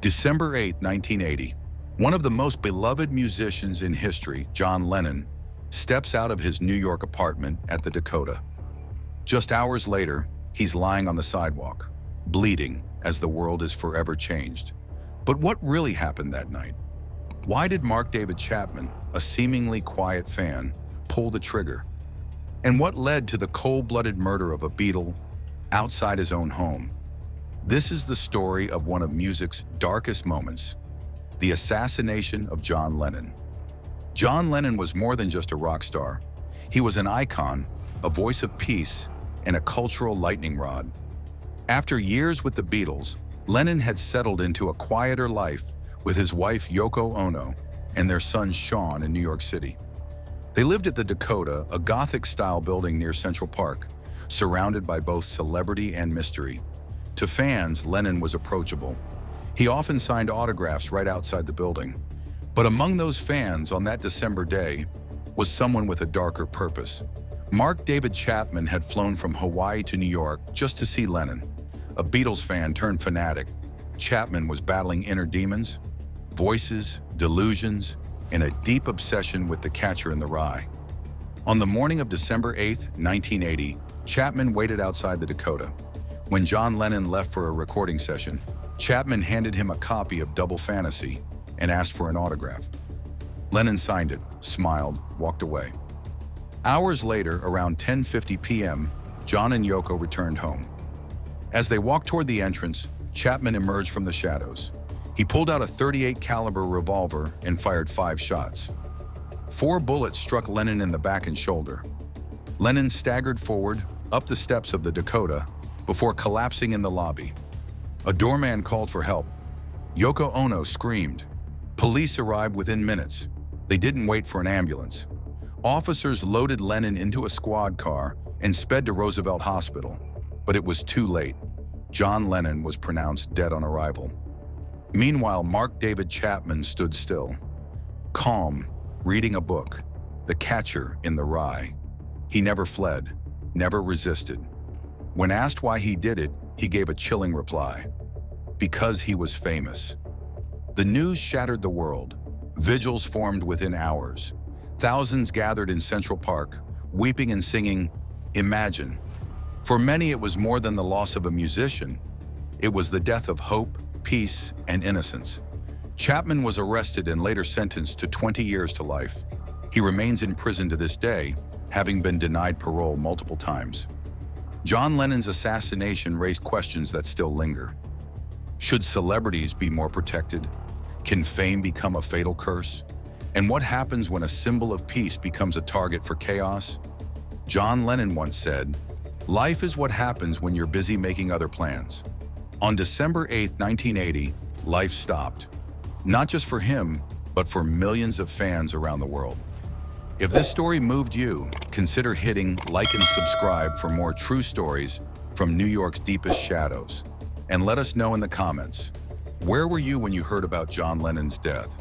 December 8, 1980. One of the most beloved musicians in history, John Lennon, steps out of his New York apartment at the Dakota. Just hours later, he's lying on the sidewalk, bleeding as the world is forever changed. But what really happened that night? Why did Mark David Chapman, a seemingly quiet fan, pull the trigger? And what led to the cold-blooded murder of a Beatle outside his own home? This is the story of one of music's darkest moments, the assassination of John Lennon. John Lennon was more than just a rock star. He was an icon, a voice of peace, and a cultural lightning rod. After years with the Beatles, Lennon had settled into a quieter life with his wife Yoko Ono and their son Sean in New York City. They lived at the Dakota, a Gothic-style building near Central Park, surrounded by both celebrity and mystery. To fans, Lennon was approachable. He often signed autographs right outside the building. But among those fans on that December day was someone with a darker purpose. Mark David Chapman had flown from Hawaii to New York just to see Lennon. A Beatles fan turned fanatic, Chapman was battling inner demons, voices, delusions, and a deep obsession with the Catcher in the Rye. On the morning of December 8, 1980, Chapman waited outside the Dakota. When John Lennon left for a recording session, Chapman handed him a copy of Double Fantasy and asked for an autograph. Lennon signed it, smiled, walked away. Hours later, around 10:50 p.m., John and Yoko returned home. As they walked toward the entrance, Chapman emerged from the shadows. He pulled out a .38 caliber revolver and fired 5 shots. 4 bullets struck Lennon in the back and shoulder. Lennon staggered forward, up the steps of the Dakota, before collapsing in the lobby. A doorman called for help. Yoko Ono screamed. Police arrived within minutes. They didn't wait for an ambulance. Officers loaded Lennon into a squad car and sped to Roosevelt Hospital. But it was too late. John Lennon was pronounced dead on arrival. Meanwhile, Mark David Chapman stood still, calm, reading a book, The Catcher in the Rye. He never fled, never resisted. When asked why he did it, he gave a chilling reply: because he was famous. The news shattered the world. Vigils formed within hours. Thousands gathered in Central Park, weeping and singing, "Imagine." For many, it was more than the loss of a musician. It was the death of hope, peace, and innocence. Chapman was arrested and later sentenced to 20 years to life. He remains in prison to this day, having been denied parole multiple times. John Lennon's assassination raised questions that still linger. Should celebrities be more protected? Can fame become a fatal curse? And what happens when a symbol of peace becomes a target for chaos? John Lennon once said, "Life is what happens when you're busy making other plans." On December 8, 1980, life stopped. Not just for him, but for millions of fans around the world. If this story moved you, consider hitting like and subscribe for more true stories from New York's deepest shadows. And let us know in the comments, where were you when you heard about John Lennon's death?